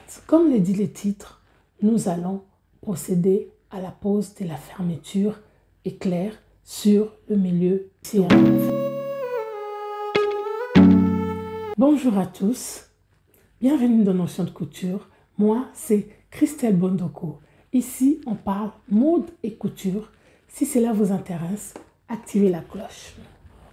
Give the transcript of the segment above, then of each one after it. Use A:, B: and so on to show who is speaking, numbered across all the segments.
A: droite. Comme le dit le titre, nous allons procéder à la pose de la fermeture éclair sur le milieu tiré. Bonjour à tous, bienvenue dans Notion de couture. Moi, c'est Christelle Bondoko. Ici, on parle mode et couture. Si cela vous intéresse, activez la cloche.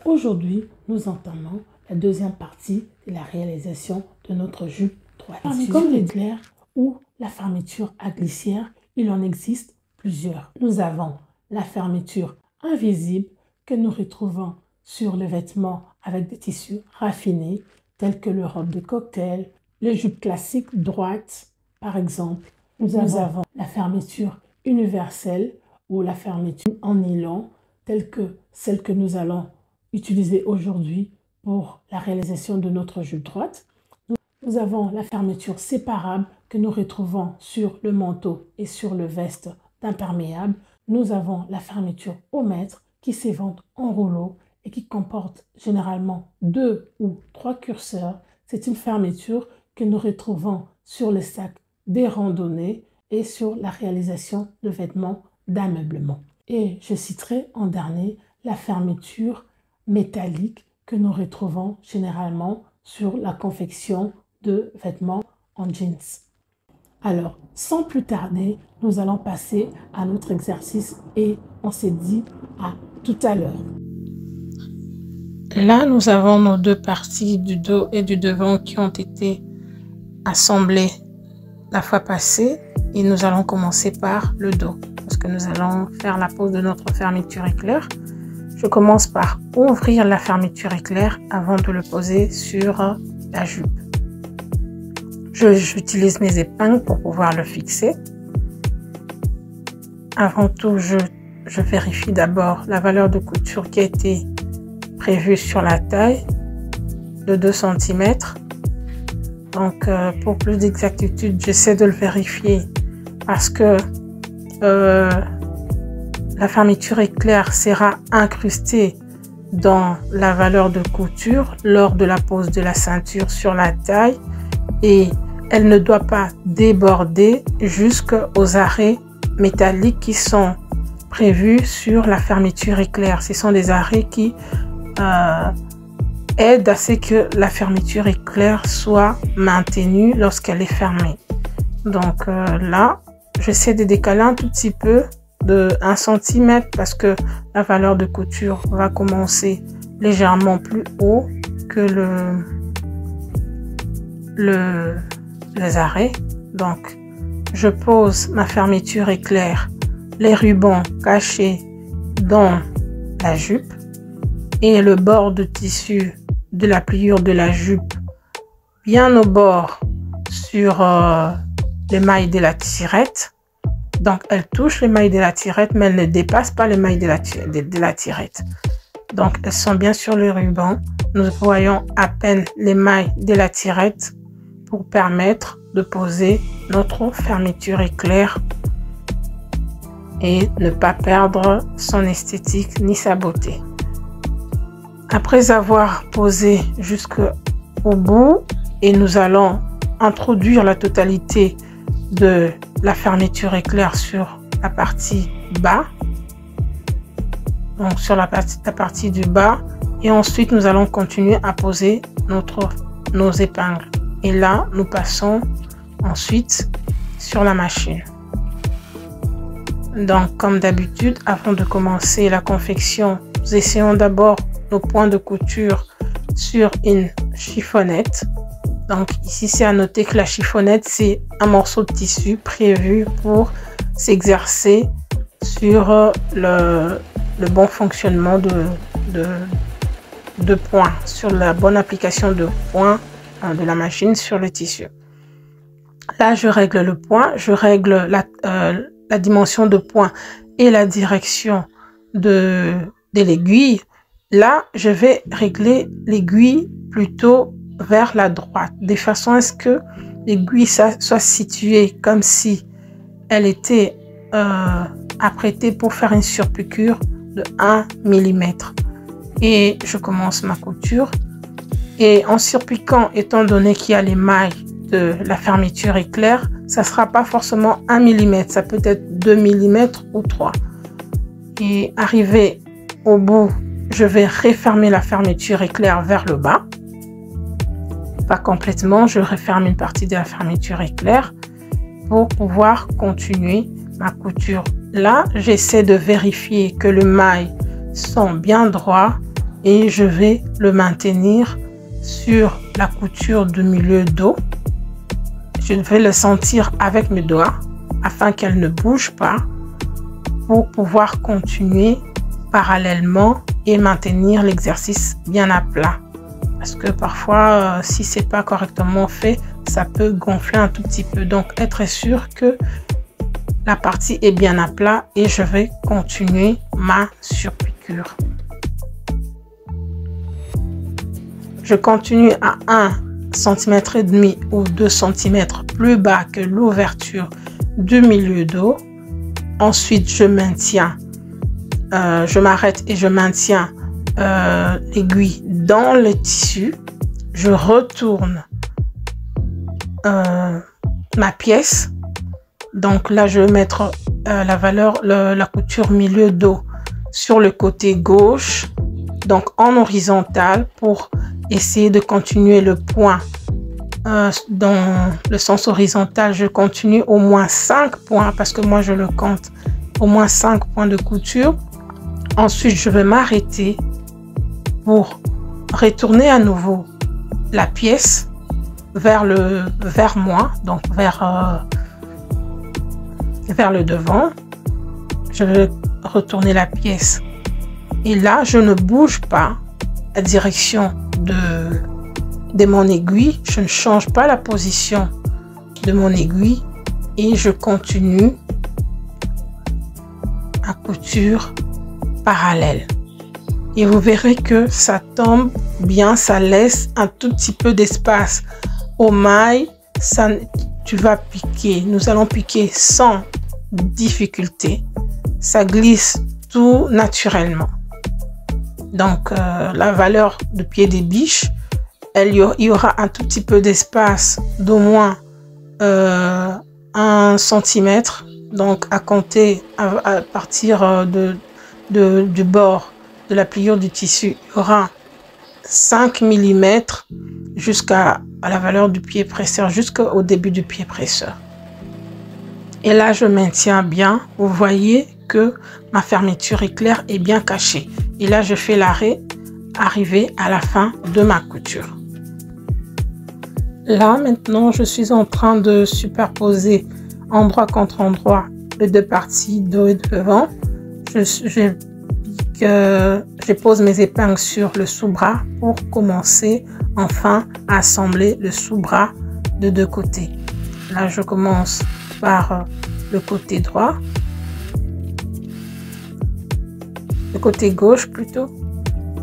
A: Aujourd'hui, nous entamons la deuxième partie de la réalisation de notre jupe droite. Comme l'éclair ou la fermeture à glissière, il en existe plusieurs. Nous avons la fermeture invisible que nous retrouvons sur les vêtements avec des tissus raffinés tels que le robe de cocktail, les jupes classiques droites par exemple. Nous avons la fermeture universelle ou la fermeture en nylon telle que celle que nous allons utiliser aujourd'hui pour la réalisation de notre jupe droite. Nous avons la fermeture séparable que nous retrouvons sur le manteau et sur le veste d'imperméable. Nous avons la fermeture au mètre qui s'évente en rouleau et qui comporte généralement 2 ou 3 curseurs. C'est une fermeture que nous retrouvons sur les sacs des randonnées et sur la réalisation de vêtements d'ameublement. Et je citerai en dernier la fermeture métallique que nous retrouvons généralement sur la confection de vêtements en jeans. Alors, sans plus tarder, nous allons passer à notre exercice et on s'est dit à tout à l'heure.
B: Là, nous avons nos deux parties du dos et du devant qui ont été assemblées la fois passée et nous allons commencer par le dos parce que nous allons faire la pose de notre fermeture éclair. Je commence par ouvrir la fermeture éclair avant de le poser sur la jupe. J'utilise mes épingles pour pouvoir le fixer. Avant tout, je vérifie d'abord la valeur de couture qui a été prévue sur la taille de 2 cm. Donc, pour plus d'exactitude, j'essaie de le vérifier parce que la fermeture éclair sera incrustée dans la valeur de couture lors de la pose de la ceinture sur la taille et elle ne doit pas déborder jusqu'aux arrêts métalliques qui sont prévus sur la fermeture éclair. Ce sont des arrêts qui aident à ce que la fermeture éclair soit maintenue lorsqu'elle est fermée. Donc là, j'essaie de décaler un tout petit peu de 1 cm parce que la valeur de couture va commencer légèrement plus haut que les arrêts. Donc, je pose ma fermeture éclair, les rubans cachés dans la jupe et le bord de tissu de la pliure de la jupe bien au bord sur les mailles de la tirette. Donc, elle touche les mailles de la tirette, mais elle ne dépasse pas les mailles de la tirette. Donc, elles sont bien sur le ruban. Nous voyons à peine les mailles de la tirette pour permettre de poser notre fermeture éclair et ne pas perdre son esthétique ni sa beauté. Après avoir posé jusqu'au bout, et nous allons introduire la totalité de la fermeture éclair sur la partie bas, donc sur la partie du bas, et ensuite nous allons continuer à poser nos épingles et là nous passons ensuite sur la machine. Donc comme d'habitude, avant de commencer la confection, nous essayons d'abord nos points de couture sur une chiffonnette. Donc ici, c'est à noter que la chiffonnette, c'est un morceau de tissu prévu pour s'exercer sur le bon fonctionnement de points, sur la bonne application de points de la machine sur le tissu. Là, je règle le point, je règle la dimension de point et la direction de l'aiguille. Là, je vais régler l'aiguille plutôt vers la droite, de façon à ce que l'aiguille soit située comme si elle était apprêtée pour faire une surpiqûre de 1 mm. Et je commence ma couture. Et en surpiquant, étant donné qu'il y a les mailles de la fermeture éclair, ça sera pas forcément 1 mm, ça peut être 2 mm ou 3. Et arrivé au bout, je vais refermer la fermeture éclair vers le bas. Pas complètement, je referme une partie de la fermeture éclair pour pouvoir continuer ma couture. Là, j'essaie de vérifier que le maille sont bien droit et je vais le maintenir sur la couture du milieu dos. Je vais le sentir avec mes doigts afin qu'elle ne bouge pas pour pouvoir continuer parallèlement et maintenir l'exercice bien à plat. Parce que parfois, si c'est pas correctement fait, ça peut gonfler un tout petit peu. Donc, être sûr que la partie est bien à plat et je vais continuer ma surpiqûre. Je continue à 1,5 cm ou 2 cm plus bas que l'ouverture du milieu dos. Ensuite, je maintiens, je m'arrête et je maintiens l'aiguille dans le tissu. Je retourne ma pièce. Donc là, je vais mettre la couture milieu dos sur le côté gauche, donc en horizontal pour essayer de continuer le point dans le sens horizontal. Je continue au moins 5 points parce que moi je le compte, au moins 5 points de couture. Ensuite, je vais m'arrêter pour retourner à nouveau la pièce vers moi, donc vers le devant. Je vais retourner la pièce et là je ne bouge pas la direction de mon aiguille, je ne change pas la position de mon aiguille et je continue à couture parallèle. Et vous verrez que ça tombe bien, ça laisse un tout petit peu d'espace au maille. Ça, tu vas piquer, nous allons piquer sans difficulté, ça glisse tout naturellement. Donc la valeur de pied des biches, il y aura un tout petit peu d'espace d'au moins 1 cm, donc à compter à partir du bord de la pliure du tissu, il y aura 5 mm jusqu'à la valeur du pied presseur, jusqu'au début du pied presseur. Et là, je maintiens bien. Vous voyez que ma fermeture éclair est bien cachée. Et là, je fais l'arrêt, arrivé à la fin de ma couture. Là, maintenant, je suis en train de superposer endroit contre endroit les deux parties dos et devant. Je pose mes épingles sur le sous-bras pour commencer enfin à assembler le sous-bras de deux côtés. Là, je commence par le côté droit, le côté gauche plutôt.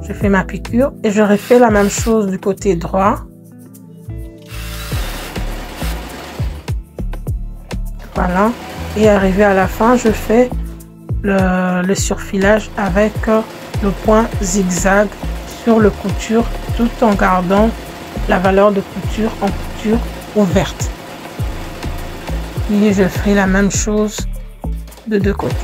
B: Je fais ma piqûre et je refais la même chose du côté droit. Voilà. Et arrivé à la fin, je fais le surfilage avec le point zigzag sur le couture tout en gardant la valeur de couture en couture ouverte. Et je ferai la même chose de deux côtés.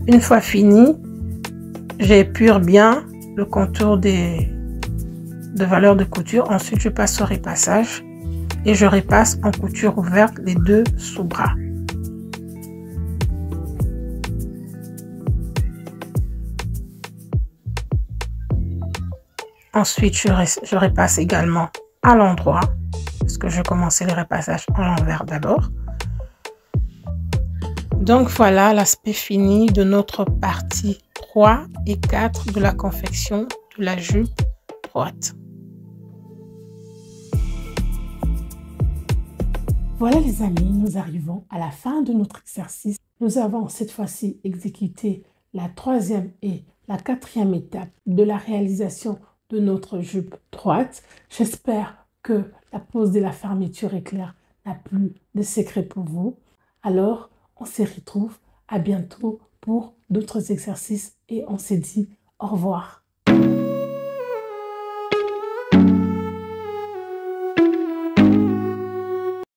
B: Une fois fini, j'épure bien le contour de valeur de couture. Ensuite, je passe au repassage et je repasse en couture ouverte les deux sous-bras. Ensuite, je repasse également à l'endroit parce que je commençais le repassage en l'envers d'abord. Donc voilà l'aspect fini de notre partie 3 et 4 de la confection de la jupe droite.
A: Voilà les amis, nous arrivons à la fin de notre exercice. Nous avons cette fois-ci exécuté la 3e et la 4e étape de la réalisation de notre jupe droite. J'espère que la pose de la fermeture éclair n'a plus de secret pour vous. Alors, on se retrouve à bientôt pour d'autres exercices et on se dit au revoir.